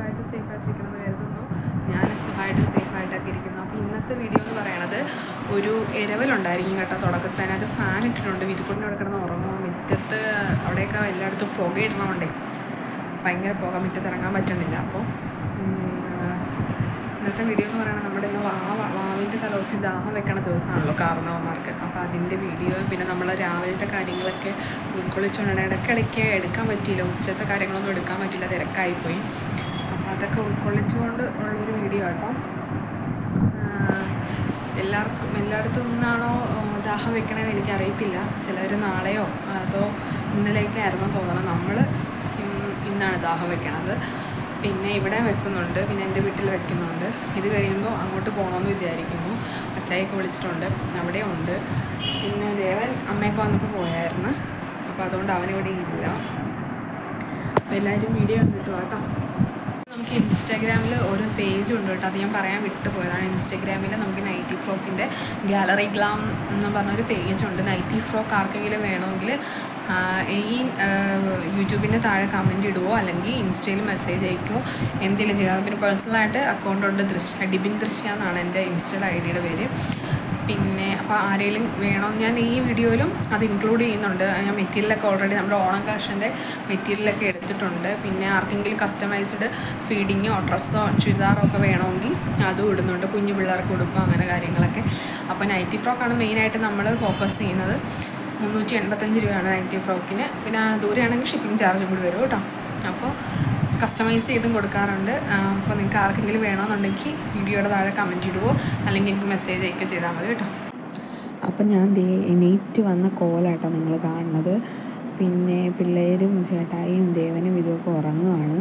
സുഖമായിട്ട് സേഫായിട്ടിരിക്കണമെന്ന് കരുതുന്നു. ഞാൻ സേഫായിട്ടൊക്കെ ഇരിക്കുന്നു. അപ്പോൾ ഇന്നത്തെ വീഡിയോ എന്ന് പറയണത് ഒരു ഇരവലുണ്ടായിരിക്കും കേട്ടോ. തുടക്കത്തിൽ തന്നെ അത് ഫാൻ ഇട്ടിട്ടുണ്ട്. വിതുക്കുട്ടിൻ്റെ അവിടെ കിടന്ന് ഉറങ്ങും. മുറ്റത്ത് അവിടെയൊക്കെ എല്ലായിടത്തും പുകയിടണമുണ്ടേ, ഭയങ്കര പുക, മുറ്റത്ത് ഇറങ്ങാൻ പറ്റുന്നില്ല. അപ്പോൾ ഇന്നത്തെ വീഡിയോ എന്ന് പറയുന്നത് നമ്മുടെ ഇന്ന് വാവിൻ്റെ തലേദിവസം ദാഹം വെക്കണ ദിവസമാണല്ലോ കാരണവന്മാർക്ക്. അപ്പോൾ അതിൻ്റെ വീഡിയോ, പിന്നെ നമ്മൾ രാവിലത്തെ കാര്യങ്ങളൊക്കെ ഉൾക്കൊള്ളിച്ചുകൊണ്ടാണ്. ഇടയ്ക്കിടയ്ക്ക് എടുക്കാൻ പറ്റിയില്ല, ഉച്ചത്തെ കാര്യങ്ങളൊന്നും എടുക്കാൻ പറ്റില്ല, തിരക്കായിപ്പോയി. അപ്പോൾ അതൊക്കെ ഉൾക്കൊള്ളിച്ചുകൊണ്ട് ഉള്ളൊരു വീഡിയോ കേട്ടോ. എല്ലായിടത്തും നിന്നാണോ ദാഹം വെക്കണമെന്ന് എനിക്കറിയത്തില്ല. ചിലർ നാളെയോ അതോ ഇന്നലെയൊക്കെയായിരുന്നു തോന്നണം. നമ്മൾ ഇന്നാണ് ദാഹം വെക്കണത്. പിന്നെ ഇവിടെ വെക്കുന്നുണ്ട്, പിന്നെ എൻ്റെ വീട്ടിൽ വെക്കുന്നുണ്ട്. ഇത് കഴിയുമ്പോൾ അങ്ങോട്ട് പോകണമെന്ന് വിചാരിക്കുന്നു. അച്ചായൊക്കെ വിളിച്ചിട്ടുണ്ട്, അവിടെ ഉണ്ട്. പിന്നെ ദേവൻ അമ്മയൊക്കെ വന്നപ്പോൾ പോയായിരുന്നു. അപ്പോൾ അതുകൊണ്ട് അവനിവിടെ ഇല്ല. അപ്പോൾ എല്ലാവരും വീഡിയോ കണ്ടിട്ട് കേട്ടോ. നമുക്ക് ഇൻസ്റ്റാഗ്രാമിൽ ഒരു പേജ് ഉണ്ട് കേട്ടോ, അത് ഞാൻ പറയാൻ വിട്ടുപോയതാണ്. ഇൻസ്റ്റാഗ്രാമിൽ നമുക്ക് നൈറ്റി ഫ്രോക്കിൻ്റെ ഗാലറി ഗ്ലാം എന്ന് പറഞ്ഞൊരു പേജുണ്ട്. നൈറ്റി ഫ്രോക്ക് ആർക്കെങ്കിലും വേണമെങ്കിൽ ഈ യൂട്യൂബിൻ്റെ താഴെ കമൻറ്റ് ഇടുവോ അല്ലെങ്കിൽ ഇൻസ്റ്റയിൽ മെസ്സേജ് അയക്കുമോ എന്തെങ്കിലും ചെയ്യാം. പിന്നെ പേഴ്സണലായിട്ട് അക്കൗണ്ടുണ്ട്, ഡിബിൻ ദൃശ്യ എന്നാണ് എൻ്റെ ഇൻസ്റ്റയുടെ ഐഡിയുടെ പേര്. പിന്നെ അപ്പോൾ ആരെങ്കിലും വേണമെന്ന് ഞാൻ ഈ വീഡിയോയിലും അത് ഇൻക്ലൂഡ് ചെയ്യുന്നുണ്ട്. ഞാൻ മെറ്റീരിയലൊക്കെ ഓൾറെഡി നമ്മുടെ ഓണം കളക്ഷൻ്റെ മെറ്റീരിയലൊക്കെ എടുത്തിട്ടുണ്ട്. പിന്നെ ആർക്കെങ്കിലും കസ്റ്റമൈസ്ഡ് ഫീഡിങ്ങോ ഡ്രസ്സോ ചുരിദാറോ ഒക്കെ വേണമെങ്കിൽ അതും ഇടുന്നുണ്ട്. കുഞ്ഞു പിള്ളേർക്ക് ഉടുപ്പോ അങ്ങനെ കാര്യങ്ങളൊക്കെ. അപ്പോൾ നൈറ്റി ഫ്രോക്കാണ് മെയിനായിട്ട് നമ്മൾ ഫോക്കസ് ചെയ്യുന്നത്. 385 രൂപയാണ് നൈറ്റി ഫ്രോക്കിന്. പിന്നെ ദൂരെയാണെങ്കിൽ ഷിപ്പിംഗ് ചാർജും കൂടി വരും കേട്ടോ. അപ്പോൾ കസ്റ്റമൈസ് ചെയ്തും കൊടുക്കാറുണ്ട്. അപ്പോൾ നിങ്ങൾക്ക് ആർക്കെങ്കിലും വേണമെന്നുണ്ടെങ്കിൽ വീഡിയോയുടെ താഴെ കമൻറ്റ് ഇടുവോ അല്ലെങ്കിൽ എനിക്ക് മെസ്സേജ് അയക്കുകയോ ചെയ്താൽ മതി കേട്ടോ. അപ്പം ഞാൻ എണീറ്റ് വന്ന കോലാട്ടോ നിങ്ങൾ കാണുന്നത്. പിന്നെ പിള്ളേരും ചേട്ടായിയും ദേവനും ഇതുമൊക്കെ ഉറങ്ങുവാണ്.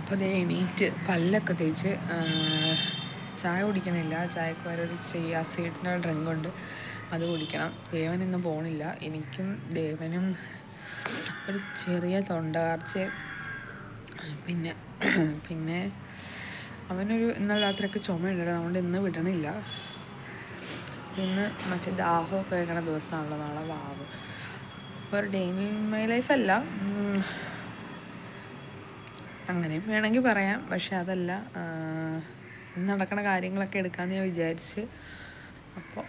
അപ്പോൾ എണീറ്റ് പല്ലൊക്കെ തേച്ച് ചായ കുടിക്കണില്ല. ചായക്ക് വരൊരു സീഡിൻ്റെ ഡ്രിങ്ക് ഉണ്ട്, അത് കുടിക്കണം. ദേവനൊന്നും പോണില്ല. എനിക്കും ദേവനും ഒരു ചെറിയ തൊണ്ടകാർച്ച. പിന്നെ അവനൊരു ഇന്നലെ രാത്രിയൊക്കെ ചുമയുണ്ട്, അതുകൊണ്ട് ഇന്ന് വിടണില്ല. ഇന്ന് മറ്റേ ദാഹമൊക്കെ കഴിക്കണ ദിവസമാണല്ലോ നാളെ വാവ്. ഒരു ഡേ ഇൻ മൈ ലൈഫല്ല, അങ്ങനെയും വേണമെങ്കിൽ പറയാം. പക്ഷെ അതല്ല, ഇന്ന് നടക്കണ കാര്യങ്ങളൊക്കെ എടുക്കാമെന്ന് ഞാൻ വിചാരിച്ച്. അപ്പോൾ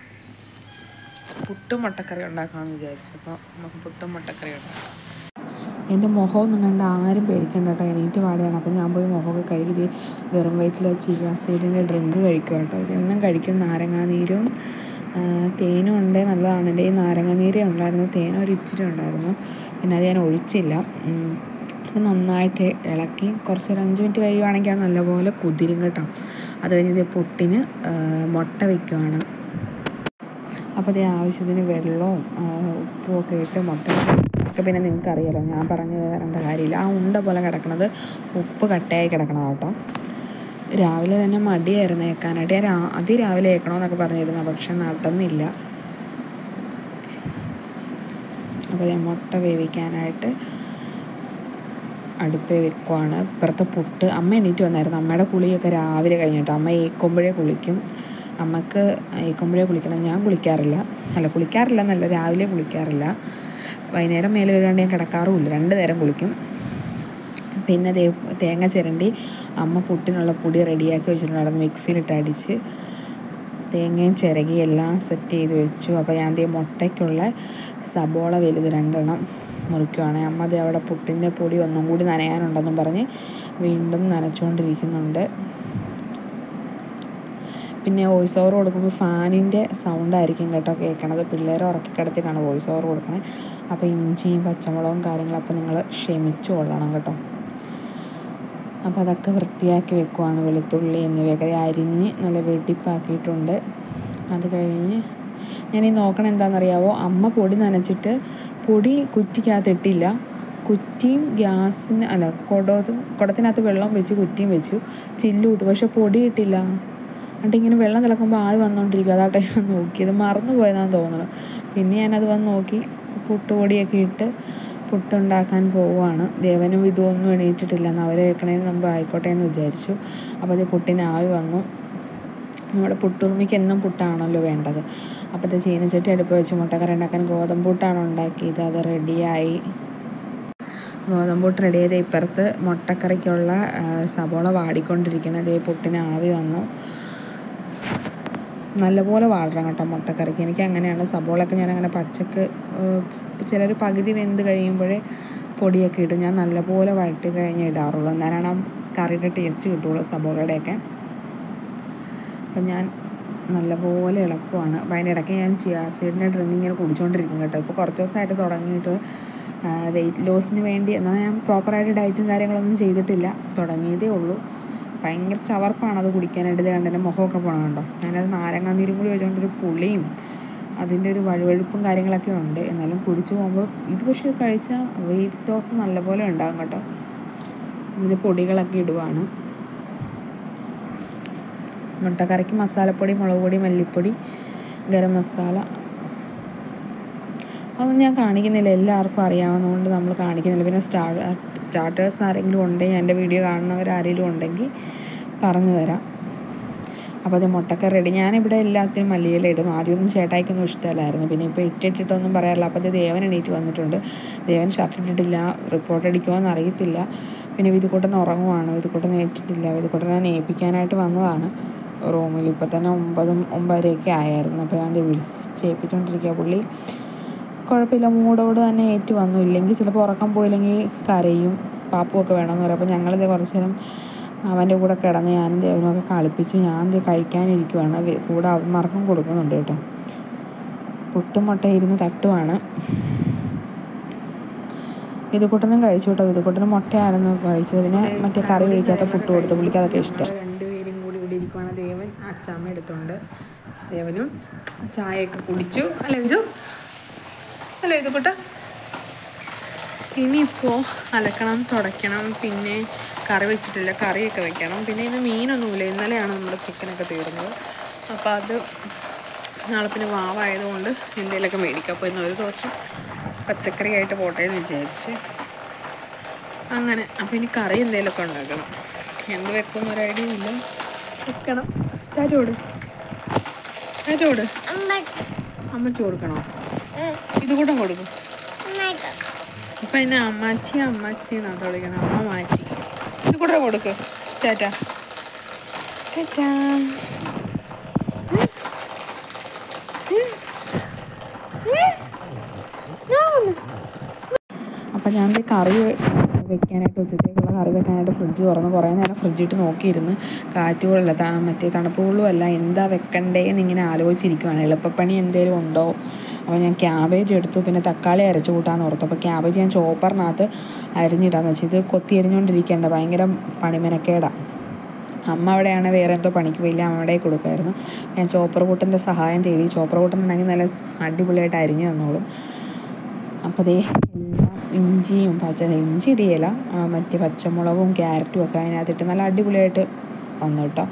പുട്ടും മുട്ടക്കറി ഉണ്ടാക്കാമെന്ന് വിചാരിച്ചു. അപ്പോൾ നമുക്ക് പുട്ടും മുട്ടക്കറി ഉണ്ടാക്കാം. എൻ്റെ മുഖമൊന്നും കണ്ട് ആരും പേടിക്കണ്ട കേട്ടോ. എണീറ്റ് പാടുകയാണ്. അപ്പോൾ ഞാൻ പോയി മുഖമൊക്കെ കഴുകി വെറും വയറ്റിൽ വെച്ച് ചിയാസീഡിൻ്റെ ഡ്രിങ്ക് കഴിക്കും കേട്ടോ. ഇതെന്നും കഴിക്കും. നാരങ്ങാനീരും തേനും ഉണ്ട്, നല്ലതാണ്. എൻ്റെ ഈ നാരങ്ങാനീരേ ഉണ്ടായിരുന്നു, തേനും ഒരു ഇച്ചിരി ഉണ്ടായിരുന്നു. പിന്നെ അത് ഞാൻ ഒഴിച്ചില്ല. അത് നന്നായിട്ട് ഇളക്കി കുറച്ചൊരു 5 മിനിറ്റ് കഴിയുവാണെങ്കിൽ അത് നല്ലപോലെ കുതിരും കേട്ടോ. അത് കഴിഞ്ഞ് പുട്ടിന് മുട്ട വയ്ക്കുവാണ്. അപ്പോൾ അതേ ആവശ്യത്തിന് വെള്ളവും ഉപ്പും ഒക്കെ ഇട്ട് മുട്ട ഒക്കെ. പിന്നെ നിങ്ങൾക്കറിയാലോ, ഞാൻ പറഞ്ഞു തരേണ്ട കാര്യമില്ല. ആ ഉണ്ട പോലെ കിടക്കണത് ഉപ്പ് കട്ടയായി കിടക്കണം കേട്ടോ. രാവിലെ തന്നെ മടിയായിരുന്നു ഏക്കാനായിട്ട്. ഞാൻ അതിരാവിലെ ഏക്കണമെന്നൊക്കെ പറഞ്ഞിരുന്നു, പക്ഷെ നടന്നില്ല. അപ്പോൾ ഞാൻ മുട്ട വേവിക്കാനായിട്ട് അടുപ്പേ വെക്കുവാണ്. ഇപ്പുറത്തെ പുട്ട് അമ്മ എണീറ്റ് വന്നായിരുന്നു. അമ്മയുടെ കുളിയൊക്കെ രാവിലെ കഴിഞ്ഞിട്ട്. അമ്മ ഏക്കുമ്പോഴേ കുളിക്കും. അമ്മക്ക് ഏക്കുമ്പോഴേ കുളിക്കണം. ഞാൻ കുളിക്കാറില്ല എന്നല്ല, രാവിലെ കുളിക്കാറില്ല. വൈകുന്നേരം മേലെ കഴുകാണ്ട് ഞാൻ കിടക്കാറുമില്ല. 2 നേരം കുളിക്കും. പിന്നെ തേങ്ങ ചിരണ്ടി അമ്മ പുട്ടിനുള്ള പൊടി റെഡിയാക്കി വെച്ചിട്ടുണ്ടായിരുന്നു. മിക്സിയിലിട്ട് അടിച്ച് തേങ്ങയും ചിരകി എല്ലാം സെറ്റ് ചെയ്ത് വെച്ചു. അപ്പോൾ ഞാൻ മുട്ടയ്ക്കുള്ള സബോള വലുത് 2 എണ്ണം മുറിക്കുവാണ്. അമ്മ അവിടെ പുട്ടിൻ്റെ പൊടി ഒന്നും കൂടി നനയാനുണ്ടെന്നും പറഞ്ഞ് വീണ്ടും നനച്ചുകൊണ്ടിരിക്കുന്നുണ്ട്. പിന്നെ വോയിസ് ഓവർ കൊടുക്കുമ്പോൾ ഫാനിൻ്റെ സൗണ്ടായിരിക്കും കേട്ടോ കേൾക്കണത്. പിള്ളേരെ ഉറക്കിക്കിടത്തിയിട്ടാണ് വോയിസ് ഓവർ കൊടുക്കണത്. അപ്പോൾ ഇഞ്ചിയും പച്ചമുളകും കാര്യങ്ങളും അപ്പോൾ നിങ്ങൾ ക്ഷമിച്ചു കൊള്ളണം കേട്ടോ. അപ്പോൾ അതൊക്കെ വൃത്തിയാക്കി വെക്കുവാണ്. വെളുത്തുള്ളി എന്നിവയൊക്കെ അരിഞ്ഞ് നല്ല വെടിപ്പാക്കിയിട്ടുണ്ട്. അത് കഴിഞ്ഞ് ഞാനീ നോക്കണം എന്താണെന്നറിയാവോ, അമ്മ പൊടി നനച്ചിട്ട് പൊടി കുറ്റിക്കകത്തിട്ടില്ല. കുറ്റിയും കുടത്തിനകത്ത് വെള്ളം വെച്ച് കുറ്റിയും വെച്ചു, ചില്ലുവിട്ടു. പക്ഷെ പൊടി ഇട്ടില്ല. എന്നിട്ട് ഇങ്ങനെ വെള്ളം തിളക്കുമ്പോൾ ആവി വന്നുകൊണ്ടിരിക്കും. അതാട്ടെ ഞാൻ നോക്കിയത്, മറന്നു പോയതാണെന്ന് തോന്നുന്നു. പിന്നെ ഞാനത് വന്ന് നോക്കി, പുട്ടുപൊടിയൊക്കെ ഇട്ട് പുട്ടുണ്ടാക്കാൻ പോവുകയാണ്. ദേവനും ഇതൊന്നും എണീറ്റിട്ടില്ല. എന്ന് അവർ കേൾക്കണതിന് മുമ്പ് ആയിക്കോട്ടെ എന്ന് വിചാരിച്ചു. അപ്പോൾ അത് പുട്ടിന് ആവി വന്നു. നമ്മുടെ പുട്ടുറുമിക്ക് എന്നും പുട്ടാണല്ലോ വേണ്ടത്. അപ്പോൾ അത് ചീനച്ചട്ടി അടുപ്പ് വെച്ച് മുട്ടക്കറി ഉണ്ടാക്കാൻ ഗോതമ്പ് പുട്ടാണ് ഉണ്ടാക്കിയത്. അത് റെഡിയായി. ഗോതമ്പൂട്ട് റെഡി ചെയ്ത് ഇപ്പുറത്ത് മുട്ടക്കറിക്കുള്ള സബോള വാടിക്കൊണ്ടിരിക്കുന്നത്. പുട്ടിന് ആവി വന്നു. നല്ലപോലെ വാടണം കേട്ടോ മുട്ടക്കറിക്ക്. എനിക്ക് അങ്ങനെയാണ്. സബോളയൊക്കെ ഞാനങ്ങനെ പച്ചക്ക് ചിലർ പകുതി വെന്ത് കഴിയുമ്പോഴേ പൊടിയൊക്കെ ഇടും. ഞാൻ നല്ലപോലെ വഴറ്റി കഴിഞ്ഞ് ഇടാറുള്ളൂ. എന്നാലാണ് ആ കറിയുടെ ടേസ്റ്റ് കിട്ടുള്ളൂ സബോളയുടെയൊക്കെ. അപ്പം ഞാൻ നല്ലപോലെ ഇളക്കുവാണ്. അപ്പം അതിൻ്റെ ഇടയ്ക്ക് ഞാൻ ചിയാ സീഡിൻ്റെ ഡ്രിങ്ക് ഇങ്ങനെ കുടിച്ചുകൊണ്ടിരിക്കും കേട്ടോ. ഇപ്പോൾ കുറച്ച് ദിവസമായിട്ട് തുടങ്ങിയിട്ട് വെയിറ്റ് ലോസിന് വേണ്ടി. എന്നാൽ ഞാൻ പ്രോപ്പറായിട്ട് ഡയറ്റും കാര്യങ്ങളൊന്നും ചെയ്തിട്ടില്ല. തുടങ്ങിയതേ ഉള്ളൂ. ഭയങ്കര ചവർപ്പാണ് അത് കുടിക്കാനായിട്ട്. ഇത് കണ്ട് എൻ്റെ മുഖമൊക്കെ പോകണമുണ്ടോ. ഞാനത് നാരങ്ങാനീരും കൂടി വെച്ചുകൊണ്ടൊരു പുളിയും അതിൻ്റെ ഒരു വഴുവഴുപ്പും കാര്യങ്ങളൊക്കെ ഉണ്ട്. എന്നാലും കുടിച്ചു പോകുമ്പോൾ ഇത് പക്ഷേ കഴിച്ചാൽ വെയിറ്റ് ലോസ് നല്ലപോലെ ഉണ്ടാകും കേട്ടോ. ഇതിൻ്റെ പൊടികളൊക്കെ ഇടുവാണ്. മുട്ടക്കറിക്ക് മസാലപ്പൊടി, മുളക് പൊടി, മല്ലിപ്പൊടി, ഗരം മസാല അതൊന്നും ഞാൻ കാണിക്കുന്നില്ല. എല്ലാവർക്കും അറിയാവുന്നതുകൊണ്ട് നമ്മൾ കാണിക്കുന്നില്ല. പിന്നെ സ്റ്റാർട്ടേഴ്സ് ആരെങ്കിലും ഉണ്ടെങ്കിൽ, എൻ്റെ വീഡിയോ കാണുന്നവരാരെങ്കിലും ഉണ്ടെങ്കിൽ പറഞ്ഞു തരാം. അപ്പോൾ അത് മുട്ടക്കറി റെഡി. ഞാനിവിടെ എല്ലാത്തിനും മല്ലിയില ഇടും. ആദ്യമൊന്നും ചേട്ടായിക്കൊന്നും ഇഷ്ടമല്ലായിരുന്നു. പിന്നെ ഇപ്പോൾ ഇട്ടിട്ടൊന്നും പറയാറില്ല. അപ്പോൾ അത് ദേവൻ എണീറ്റ് വന്നിട്ടുണ്ട്. ദേവൻ ഷർട്ട് ഇട്ടിട്ടില്ല. റിപ്പോർട്ട് അടിക്കുമോയെന്ന് അറിയത്തില്ല. പിന്നെ വിധുക്കൂട്ടൻ ഉറങ്ങുവാണ്. വിധുക്കൂട്ടൻ ഏറ്റിട്ടില്ല. വിധുക്കൂട്ടനെ ഞാൻ ഏൽപ്പിക്കാനായിട്ട് വന്നതാണ് റൂമിൽ. ഇപ്പോൾ തന്നെ 9-9:30 ആയായിരുന്നു. അപ്പോൾ ഞാൻ വിളിച്ചേൽപ്പിച്ചുകൊണ്ടിരിക്കുക. പുള്ളി കുഴപ്പമില്ല, മൂടോട് തന്നെ ഏറ്റു വന്നു. ഇല്ലെങ്കിൽ ചിലപ്പോൾ ഉറക്കം പോയില്ലെങ്കിൽ കരയും. പാപ്പുമൊക്കെ വേണമെന്ന് പറയും. അപ്പോൾ ഞങ്ങളിത് കുറച്ച് നേരം അവൻ്റെ കൂടെ കിടന്ന് ഞാനും ദേവനുമൊക്കെ കളിപ്പിച്ച് ഞാൻ കഴിക്കാനിരിക്കുവാണ്. കൂടെ അവന്മാർക്കും കൊടുക്കുന്നുണ്ട് കേട്ടോ. പുട്ടും മുട്ട ഇരുന്ന് തട്ടുവാണ്. വിധുക്കൂട്ടനും കഴിച്ചു കേട്ടോ. വിധുക്കൂട്ടനും മുട്ടയായിരുന്നു കഴിച്ചത്. പിന്നെ മറ്റേ കറി കഴിക്കാത്ത പുട്ട് കൊടുത്തു. പുള്ളിക്ക് അതൊക്കെ ഇഷ്ടം. രണ്ടുപേരും കൂടി ഇവിടെ ഇരിക്കുവാണ്. ദേവൻ അച്ചാമ്മ എടുത്തുണ്ട്. ദേവനും ചായയൊക്കെ കുടിച്ചു. അല്ലേ വിധു? അല്ലേ വിധുക്കൂട്ട? ഇനിയിപ്പോൾ അലക്കണം, തുടയ്ക്കണം. പിന്നെ കറി വെച്ചിട്ടില്ല, കറിയൊക്കെ വെക്കണം. പിന്നെ ഇന്ന് മീനൊന്നുമില്ല. ഇന്നലെയാണ് നമ്മുടെ ചിക്കനൊക്കെ തീർന്നത്. അപ്പോൾ അത് നാളെ പിന്നെ വാവായതുകൊണ്ട് എന്തെങ്കിലുമൊക്കെ മേടിക്കാം. അപ്പോൾ ഇന്ന് ഒരു ദിവസം പച്ചക്കറി ആയിട്ട് പോട്ടെ എന്ന് വിചാരിച്ച് അങ്ങനെ. അപ്പോൾ ഇനി കറി എന്തെങ്കിലുമൊക്കെ ഉണ്ടാക്കണം. എന്ത് വെക്കുമെന്ന് ഒരു ഐഡിയ ഇല്ല. വെക്കണം. ചാറ്റോട് അമ്മച്ചി കൊടുക്കണോ? ഇത് കൂടെ കൊടുക്കും. അപ്പം എന്നെ അമ്മാച്ചി എന്നാട്ടോ വിളിക്കണം. അമ്മ മാച്ചി. ഇത് കൂടെ കൊടുക്ക്. ചേട്ടാ അപ്പം ഞാൻ കറി വെക്കാനായിട്ട്, ഉച്ചത്തേക്കുള്ള കറി വെക്കാനായിട്ട് ഫ്രിഡ്ജ് തുറന്ന് കുറേ നേരം ഫ്രിഡ്ജിട്ട് നോക്കിയിരുന്ന്. കാറ്റ് കൊള്ളല്ല, മറ്റേ തണുപ്പ് കൊള്ളുമല്ല, എന്താ വെക്കണ്ടേന്ന് ഇങ്ങനെ ആലോചിച്ചിരിക്കുവാണ്. എളുപ്പപ്പണി എന്തെങ്കിലും ഉണ്ടോ? അപ്പോൾ ഞാൻ ക്യാബേജ് എടുത്തു. പിന്നെ തക്കാളി അരച്ച് കൂട്ടാമെന്ന് ഓർത്തു. അപ്പോൾ ക്യാബേജ് ഞാൻ ചോപ്പറിനകത്ത് അരിഞ്ഞിടാന്ന് വെച്ചാൽ ഇത് കൊത്തി അരിഞ്ഞുകൊണ്ടിരിക്കേണ്ട, ഭയങ്കര പണിമെനക്കേടാണ്. അമ്മ അവിടെയാണ് വേറെ എന്തോ പണിക്ക് പോയില്ല, അമ്മയുടെ കൊടുക്കുമായിരുന്നു. ഞാൻ ചോപ്പർ കൂട്ടൻ്റെ സഹായം തേടി. ചോപ്പർ കൂട്ടനുണ്ടെങ്കിൽ നല്ല അടിപൊളിയായിട്ട് അരിഞ്ഞ് തന്നോളും. അപ്പോൾ ദേ ഇഞ്ചിയും ഇഞ്ചി ഇടിയില, മറ്റേ പച്ചമുളകും ക്യാരറ്റും ഒക്കെ അതിനകത്തിട്ട് നല്ല അടിപൊളിയായിട്ട് വന്നു കേട്ടോ.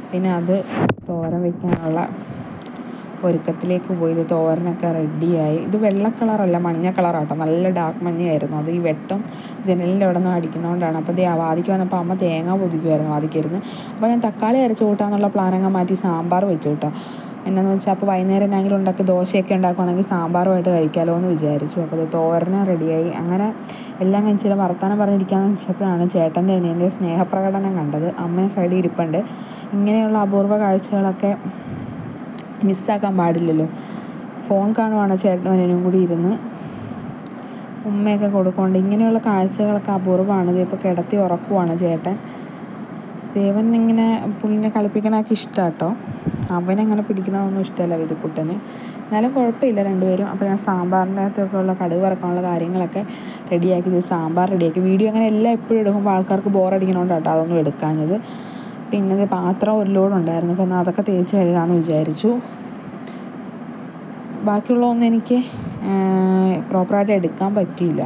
പിന്നെ അത് തോരൻ വയ്ക്കാനുള്ള ഒരുക്കത്തിലേക്ക് പോയി. ഇത് തോരനൊക്കെ റെഡിയായി. ഇത് വെള്ള കളറല്ല, മഞ്ഞ കളറാട്ടോ. നല്ല ഡാർക്ക് മഞ്ഞയായിരുന്നു. അത് ഈ വെട്ടം ജനലിൻ്റെ അവിടെ നിന്ന് അടിക്കുന്നതുകൊണ്ടാണ്. അപ്പോൾ വാതിക്ക് വന്നപ്പോൾ അമ്മ തേങ്ങ പൊതിക്കുമായിരുന്നു വാതിക്കിരുന്ന്. അപ്പോൾ ഞാൻ തക്കാളി അരച്ച് കൂട്ടാന്നുള്ള പ്ലാനങ്ങ് മാറ്റി സാമ്പാർ വെച്ചു കേട്ടോ. എന്നാന്ന് വെച്ചാൽ അപ്പോൾ വൈകുന്നേരം എന്തെങ്കിലും ഉണ്ടാക്കി ദോശയൊക്കെ ഉണ്ടാക്കുവാണെങ്കിൽ സാമ്പാറുമായിട്ട് കഴിക്കാമല്ലോ എന്ന് വിചാരിച്ചു. അപ്പോൾ അത് തോരന് റെഡിയായി. അങ്ങനെ എല്ലാം കഴിച്ചിട്ട് വർത്താനം പറഞ്ഞിരിക്കാമെന്ന് വെച്ചപ്പോഴാണ് ചേട്ടൻ്റെ അനിയൻ്റെ സ്നേഹപ്രകടനം കണ്ടത്. അമ്മയെ സൈഡിൽ ഇരിപ്പുണ്ട്. ഇങ്ങനെയുള്ള അപൂർവ കാഴ്ചകളൊക്കെ മിസ്സാക്കാൻ പാടില്ലല്ലോ. ഫോൺ കാണുവാണ് ചേട്ടനും അനിയനും കൂടി ഇരുന്ന്. ഉമ്മയൊക്കെ കൊടുക്കുന്നുണ്ട്. ഇങ്ങനെയുള്ള കാഴ്ചകളൊക്കെ അപൂർവമാണ്. ഇതിപ്പോൾ കിടത്തി ഉറക്കുവാണ് ചേട്ടൻ. ദേവൻ ഇങ്ങനെ പുള്ളിനെ കളിപ്പിക്കണമൊക്കെ ഇഷ്ടമാണ് കേട്ടോ. അവനങ്ങനെ പിടിക്കണതൊന്നും ഇഷ്ടമല്ല വിധുക്കുട്ടന്. എന്നാലും കുഴപ്പമില്ല രണ്ടുപേരും. അപ്പോൾ ഞാൻ സാമ്പാറിൻ്റെ അകത്തൊക്കെ ഉള്ള കടുക് വറക്കാനുള്ള കാര്യങ്ങളൊക്കെ റെഡിയാക്കി. ഇത് സാമ്പാർ റെഡിയാക്കി. വീഡിയോ അങ്ങനെ എല്ലാം എപ്പോഴും എടുക്കുമ്പോൾ ആൾക്കാർക്ക് ബോറടിക്കണോണ്ട് കേട്ടോ അതൊന്നും എടുക്കാഞ്ഞത്. പിന്നെ ഇത് പാത്രം ഒരു ലോഡ് ഉണ്ടായിരുന്നു. അപ്പോൾ എന്നാൽ അതൊക്കെ തേച്ച് കഴുകാമെന്ന് വിചാരിച്ചു. ബാക്കിയുള്ളതൊന്നും എനിക്ക് പ്രോപ്പറായിട്ട് എടുക്കാൻ പറ്റിയില്ല.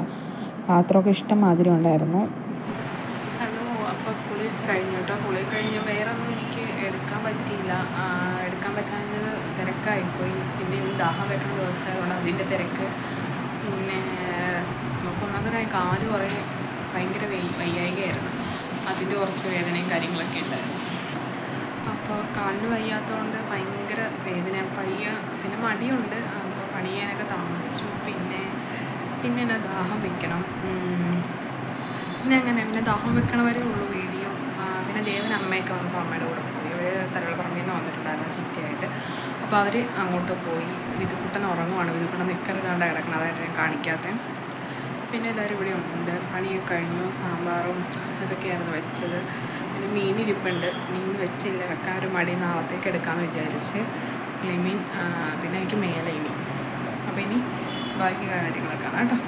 പാത്രമൊക്കെ ഇഷ്ടം മാതിരി ഉണ്ടായിരുന്നു. ഹലോ, അപ്പോൾ കുളി കഴിഞ്ഞു കേട്ടോ. കുളി കഴിഞ്ഞ് വേറെ ഒന്നും എനിക്ക് എടുക്കാൻ പറ്റിയില്ല. എടുക്കാൻ പറ്റാഞ്ഞത് തിരക്കായിപ്പോയി. പിന്നെ ദാഹം വെക്കുന്ന ദിവസമായതുകൊണ്ട് അതിൻ്റെ തിരക്ക്. പിന്നെ ഒന്നാമത്തെ കാര്യം കാല് കുറേ ഭയങ്കര വയ്യായികയായിരുന്നു. അതിൻ്റെ കുറച്ച് വേദനയും കാര്യങ്ങളൊക്കെ ഉണ്ടായിരുന്നു. അപ്പോൾ കാലിന് വയ്യാത്തതുകൊണ്ട് ഭയങ്കര വേദന, പിന്നെ മടിയുണ്ട്. അപ്പോൾ പണി ചെയ്യാനൊക്കെ താമസിച്ചു. പിന്നെ എന്നാ ദാഹം വെക്കണം. പിന്നെ ദാഹം വെക്കണവരേ ഉള്ളൂ വീഡിയോ. പിന്നെ ദേവൻ അമ്മയൊക്കെ വന്നപ്പോൾ അമ്മയുടെ കൂടെ പോയി. അവർ തരളപ്പറമ്പിൽ നിന്ന് വന്നിട്ടുണ്ടായിരുന്നു ചിറ്റയായിട്ട്. അപ്പോൾ അവർ അങ്ങോട്ട് പോയി. വിധുക്കുട്ടൻ ഉറങ്ങുവാണ്. വിധുക്കുട്ടൻ നിൽക്കറില്ലാണ്ട് കിടക്കണം, അതായിട്ട് ഞാൻ കാണിക്കാത്തത്. പിന്നെ എല്ലാവരും ഇവിടെ ഉണ്ട്. പണിയൊക്കെ കഴിഞ്ഞു. സാമ്പാറും ഇതൊക്കെയായിരുന്നു വെച്ചത്. പിന്നെ മീനിരിപ്പുണ്ട്. മീൻ വെച്ചില്ല, വെക്കാൻ ഒരു മടി, നാളത്തേക്ക് എടുക്കാമെന്ന് വിചാരിച്ച്. ക്ലിമീൻ. പിന്നെ എനിക്ക് മേലെ ഇനി. അപ്പോൾ ഇനി ബാക്കി കാര്യങ്ങളൊക്കെ ആണ് കേട്ടോ.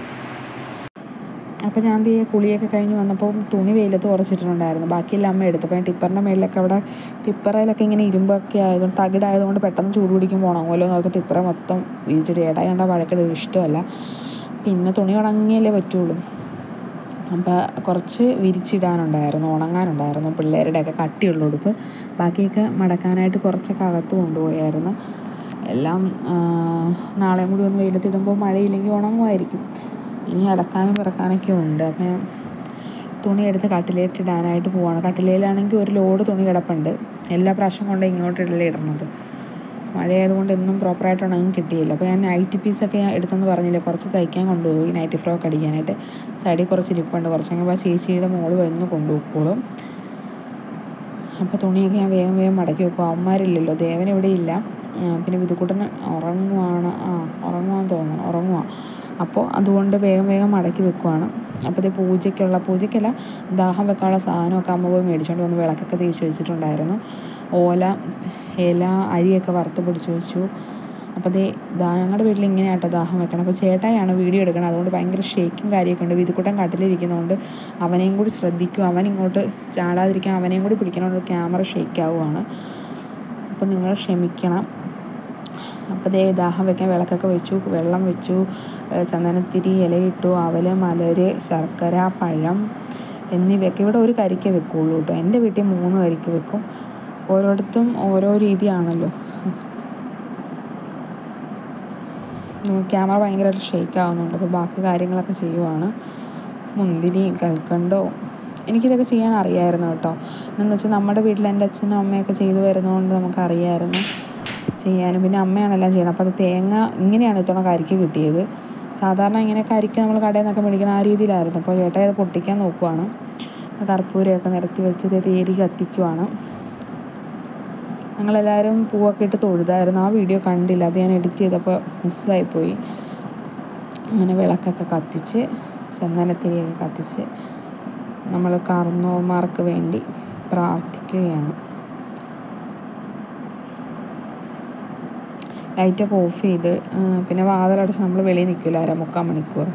അപ്പോൾ ഞാൻ കുളിയൊക്കെ കഴിഞ്ഞ് വന്നപ്പോൾ തുണി വെയിലത്ത് കുറച്ചിട്ടുണ്ടായിരുന്നു. ബാക്കിയെല്ലാം അമ്മ എടുത്തപ്പോൾ ഞാൻ ടിപ്പറിൻ്റെ മേളിലൊക്കെ അവിടെ ടിപ്പറയിലൊക്കെ ഇങ്ങനെ ഇരുമ്പൊക്കെ ആയതുകൊണ്ട് തകിടായതുകൊണ്ട് പെട്ടെന്ന് ചൂട് പിടിക്കുമ്പോൾ ഉണങ്ങുമല്ലോ എന്ന് ഓർത്ത് ടിപ്പറെ മൊത്തം വീഴ്ചിട്ട് ഏട്ടായി കണ്ട വഴക്കിടും, ഇഷ്ടമല്ല. പിന്നെ തുണി ഉണങ്ങിയല്ലേ പറ്റുള്ളൂ. അപ്പോൾ കുറച്ച് വിരിച്ചിടാനുണ്ടായിരുന്നു, ഉണങ്ങാനുണ്ടായിരുന്നു. പിള്ളേരുടെയൊക്കെ കട്ടിയുള്ള ഉടുപ്പ്. ബാക്കിയൊക്കെ മടക്കാനായിട്ട് കുറച്ചൊക്കെ അകത്ത് കൊണ്ടുപോയായിരുന്നു. എല്ലാം നാളെയും കൂടി ഒന്ന് വെയിലത്തിടുമ്പോൾ മഴയില്ലെങ്കിൽ ഉണങ്ങുമായിരിക്കും. ഇനി അലക്കാനും പിറക്കാനൊക്കെ ഉണ്ട്. അപ്പം തുണി എടുത്ത് കട്ടിലേറ്റിടാനായിട്ട് പോവാണ്. കട്ടിലയിലാണെങ്കിൽ ഒരു ലോഡ് തുണി കിടപ്പുണ്ട്. എല്ലാ പ്രാവശ്യം കൊണ്ട് ഇങ്ങോട്ടിടലേ ഇടുന്നത്. മഴയായതുകൊണ്ട് എന്നും പ്രോപ്പറായിട്ട് ഉണങ്ങി കിട്ടിയില്ല. അപ്പോൾ ഞാൻ നൈറ്റി പീസൊക്കെ ഞാൻ എടുത്തെന്ന് പറഞ്ഞില്ലേ, കുറച്ച് തയ്ക്കാൻ കൊണ്ടുപോയി നൈറ്റി ഫ്രോക്ക് അടിക്കാനായിട്ട്. സൈഡിൽ കുറച്ച് ഇരിപ്പുണ്ട്. കുറച്ചെങ്കിൽ ആ ചേച്ചിയുടെ മോള് വന്ന് കൊണ്ടുപോയിക്കോളും. അപ്പോൾ തുണിയൊക്കെ ഞാൻ വേഗം വേഗം മടക്കി വെക്കും. അവന്മാരില്ലല്ലോ, ദേവൻ ഇവിടെ ഇല്ല. പിന്നെ വിധുക്കുട്ടന് ഉറങ്ങുവാന്ന് തോന്നുന്നു, ഉറങ്ങുവാണ്. അപ്പോൾ അതുകൊണ്ട് വേഗം വേഗം മടക്കി വെക്കുവാണ്. അപ്പോഴത്തെ പൂജയ്ക്കല്ല, ദാഹം വെക്കാനുള്ള സാധനമൊക്കെ അമ്മ പോയി മേടിച്ചുകൊണ്ട് വന്ന് വിളക്കൊക്കെ തേച്ച് വെച്ചിട്ടുണ്ടായിരുന്നു. ഓല, ഇല, അരിയൊക്കെ വറുത്ത് പൊടിച്ച് വെച്ചു. അപ്പോൾ ഞങ്ങളുടെ വീട്ടിൽ ഇങ്ങനെയാട്ടോ ദാഹം വെക്കണം. അപ്പോൾ ചേട്ടായാണ് വീഡിയോ എടുക്കണം. അതുകൊണ്ട് ഭയങ്കര ഷേക്കും കാര്യമൊക്കെ ഉണ്ട്. വിധുക്കുട്ടൻ കട്ടിലിരിക്കുന്നതുകൊണ്ട് അവനെയും കൂടി ശ്രദ്ധിക്കും. അവൻ ഇങ്ങോട്ട് ചാടാതിരിക്കാൻ അവനെയും കൂടി പിടിക്കണോണ്ട് ക്യാമറ ഷേക്കാവുകയാണ്. അപ്പോൾ നിങ്ങൾ ക്ഷമിക്കണം. അപ്പോൾ ദാഹം വെക്കാൻ വിളക്കൊക്കെ വെച്ചു, വെള്ളം വെച്ചു, ചന്ദനത്തിരി, ഇലയിട്ടു, അവൽ, മലര്, ശർക്കര, പഴം എന്നിവയൊക്കെ. ഇവിടെ ഒരു കരിക്കേ വെക്കുള്ളൂ കേട്ടോ. എൻ്റെ വീട്ടിൽ 3 കരിക്ക് വെക്കും. ഓരോരുത്തും ഓരോ രീതിയാണല്ലോ. ക്യാമറ ഭയങ്കരമായിട്ട് ഷേക്കാവുന്നുണ്ട്. അപ്പോൾ ബാക്കി കാര്യങ്ങളൊക്കെ ചെയ്യുവാണ്. മുന്തിരി, കൽക്കണ്ടോ, എനിക്കിതൊക്കെ ചെയ്യാൻ അറിയാമായിരുന്നു കേട്ടോ. എന്നു വെച്ചാൽ നമ്മുടെ വീട്ടിൽ എൻ്റെ അച്ഛനും അമ്മയൊക്കെ ചെയ്തു വരുന്നതുകൊണ്ട് നമുക്കറിയാമായിരുന്നു ചെയ്യാനും. പിന്നെ അമ്മയാണെല്ലാം ചെയ്യണം. അപ്പോൾ അത് തേങ്ങ ഇങ്ങനെയാണ് ഇത്തവണ കരിക്ക് കിട്ടിയത്. സാധാരണ ഇങ്ങനെ കരിക്ക് നമ്മൾ കടയിൽ നിന്നൊക്കെ മേടിക്കണം ആ രീതിയിലായിരുന്നു. അപ്പോൾ ചേട്ടായി അത് പൊട്ടിക്കാൻ നോക്കുവാണ്. കർപ്പൂരമൊക്കെ നിരത്തി വെച്ച് തേരി കത്തിക്കുവാണ്. ഞങ്ങളെല്ലാവരും പൂവൊക്കെ ഇട്ട് തൊഴുതായിരുന്നു. ആ വീഡിയോ കണ്ടില്ല, അത് ഞാൻ എഡിറ്റ് ചെയ്തപ്പോൾ മിസ്സായിപ്പോയി. അങ്ങനെ വിളക്കൊക്കെ കത്തിച്ച്, ചന്ദനത്തിരിയൊക്കെ കത്തിച്ച് നമ്മൾ കാർന്നോന്മാർക്ക് വേണ്ടി പ്രാർത്ഥിക്കുകയാണ്. ലൈറ്റൊക്കെ ഓഫ് ചെയ്ത് പിന്നെ വാതിലടച്ച് നമ്മൾ വെളിയിൽ നിൽക്കില്ല 3/4 മണിക്കൂർ.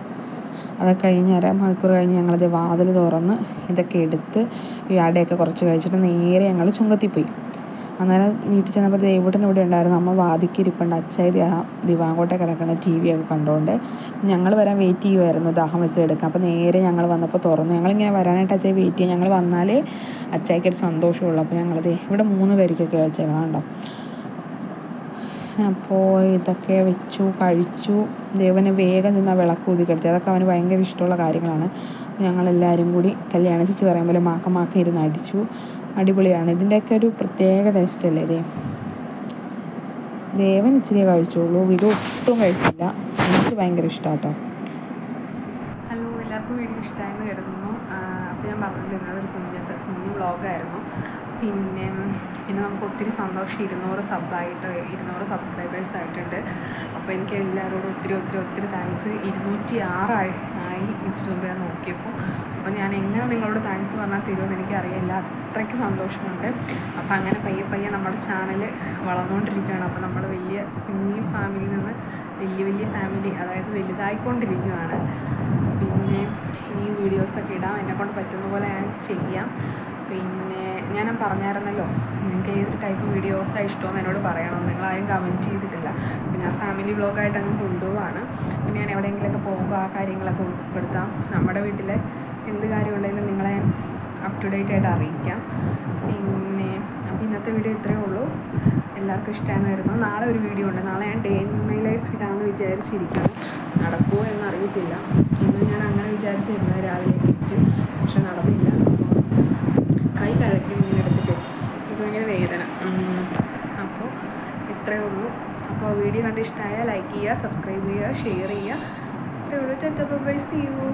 അതൊക്കെ കഴിഞ്ഞ് 1/2 മണിക്കൂർ കഴിഞ്ഞ് ഞങ്ങളത് വാതിൽ തുറന്ന് ഇതൊക്കെ എടുത്ത് ഈ അടയൊക്കെ കുറച്ച് കഴിച്ചിട്ട് നേരെ ഞങ്ങൾ ചുങ്കത്തിപ്പോയി. അന്നേരം വീട്ടിൽ ചെന്നപ്പോൾ ദേവൂട്ടൻ ഇവിടെ ഉണ്ടായിരുന്നു. അമ്മ വാതിക്കിരിപ്പുണ്ട്. അച്ചായി ദിവാങ്കോട്ടെ കിടക്കുന്ന TV ഒക്കെ കണ്ടുകൊണ്ട് ഞങ്ങൾ വരാൻ വെയിറ്റ് ചെയ്യുമായിരുന്നു ദാഹം വെച്ച് എടുക്കാം. അപ്പോൾ നേരെ ഞങ്ങൾ വന്നപ്പോൾ തുറന്നു. ഞങ്ങളിങ്ങനെ വരാനായിട്ട് അച്ചായി വെയിറ്റ് ചെയ്യാം. ഞങ്ങൾ വന്നാലേ അച്ചായിക്കൊരു സന്തോഷമുള്ളൂ. അപ്പോൾ ഞങ്ങളത് ഇവിടെ 3 കരിക്കൊക്കെ വെച്ചേക്കണം കേട്ടോ. അപ്പോൾ ഇതൊക്കെ വെച്ചു, കഴിച്ചു. ദേവന് വേഗം ചെന്നാൽ വിളക്ക് ഊതിക്കെടുത്തി. അതൊക്കെ അവന് ഭയങ്കര ഇഷ്ടമുള്ള കാര്യങ്ങളാണ്. ഞങ്ങളെല്ലാവരും കൂടി കല്യാണ ചേച്ചി പറയും പോലെ മാക്ക ഇരുന്ന് അടിച്ചു. അടിപൊളിയാണ്. ഇതിൻ്റെയൊക്കെ ഒരു പ്രത്യേക ടേസ്റ്റ് അല്ലേ ദേവൻ ഇച്ചിരി കഴിച്ചോളൂ, ഇത് ഒട്ടും കഴിച്ചില്ല. എനിക്ക് ഭയങ്കര ഇഷ്ടമാണ് കേട്ടോ. ഹലോ, എല്ലാവർക്കും വീഡിയോ ഇഷ്ടമായെന്ന് കരുതുന്നു. അപ്പോൾ ഞാൻ പറഞ്ഞിരുന്നത് ഒരു കുഞ്ഞു വ്ളോഗായിരുന്നു. പിന്നെ നമുക്ക് ഒത്തിരി സന്തോഷം. 200 സബ്സ്ക്രൈബേഴ്സ് ആയിട്ടുണ്ട്. അപ്പോൾ എനിക്ക് എല്ലാവരോടും ഒത്തിരി താങ്ക്സ്. 206 ആയി ഇൻസ്റ്റഗ്രാമിൽ ഞാൻ നോക്കിയപ്പോൾ. അപ്പോൾ ഞാൻ എങ്ങനെ നിങ്ങളോട് താങ്ക്സ് പറഞ്ഞാൽ തരുമെന്ന് എനിക്കറിയില്ല, അത്രയ്ക്ക് സന്തോഷമുണ്ട്. അപ്പോൾ അങ്ങനെ പയ്യെ നമ്മുടെ ചാനൽ വളർന്നുകൊണ്ടിരിക്കുകയാണ്. അപ്പോൾ നമ്മൾ കുഞ്ഞി ഫാമിലിയിൽ നിന്ന് വലിയ ഫാമിലി, അതായത് വലുതായിക്കൊണ്ടിരിക്കുകയാണ്. പിന്നെ ഇനിയും വീഡിയോസൊക്കെ ഇടാം, എന്നെക്കൊണ്ട് പറ്റുന്ന പോലെ ഞാൻ ചെയ്യാം. പിന്നെ ഞാൻ പറഞ്ഞായിരുന്നല്ലോ നിങ്ങൾക്ക് ഏതൊരു ടൈപ്പ് വീഡിയോസാണ് ഇഷ്ടമെന്ന് എന്നോട് പറയണം. നിങ്ങളാരും കമൻറ്റ് ചെയ്തിട്ടില്ല. അപ്പോൾ ഞാൻ ഫാമിലി വ്ളോഗായിട്ട് അങ്ങ് കൊണ്ടുപോവാണ്. പിന്നെ ഞാൻ എവിടെയെങ്കിലുമൊക്കെ പോകുമ്പോൾ ആ കാര്യങ്ങളൊക്കെ ഉൾപ്പെടുത്താം. നമ്മുടെ വീട്ടിലെ എന്ത് കാര്യം ഉണ്ടെങ്കിലും നിങ്ങളെ ഞാൻ അപ് ടു ഡേറ്റ് ആയിട്ട് അറിയിക്കാം. പിന്നെ അപ്പോൾ ഇന്നത്തെ വീഡിയോ ഇത്രയേ ഉള്ളൂ. എല്ലാവർക്കും ഇഷ്ടമായെന്ന് വരുന്നു. നാളെ ഒരു വീഡിയോ ഉണ്ട്. നാളെ ഞാൻ ഡേ ഇൻ മൈ ലൈഫ് ഇടാമെന്ന് വിചാരിച്ചിരിക്കണം. നടക്കുമോ എന്നറിയത്തില്ല. ഇന്ന് ഞാൻ അങ്ങനെ വിചാരിച്ചിരുന്നത് രാവിലെ എത്തിയിട്ട്, പക്ഷെ നടന്നില്ല. കൈ കഴക്കി ഇങ്ങനെ എടുത്തിട്ട് എനിക്ക് ഭയങ്കര വേദന. അപ്പോൾ ഇത്രയേ ഉള്ളൂ. അപ്പോൾ വീഡിയോ കണ്ട് ഇഷ്ടമായാൽ ലൈക്ക് ചെയ്യുക, സബ്സ്ക്രൈബ് ചെയ്യുക, ഷെയർ ചെയ്യുക. ഇത്രയേ ഉള്ളൂ. Tata bye, see U.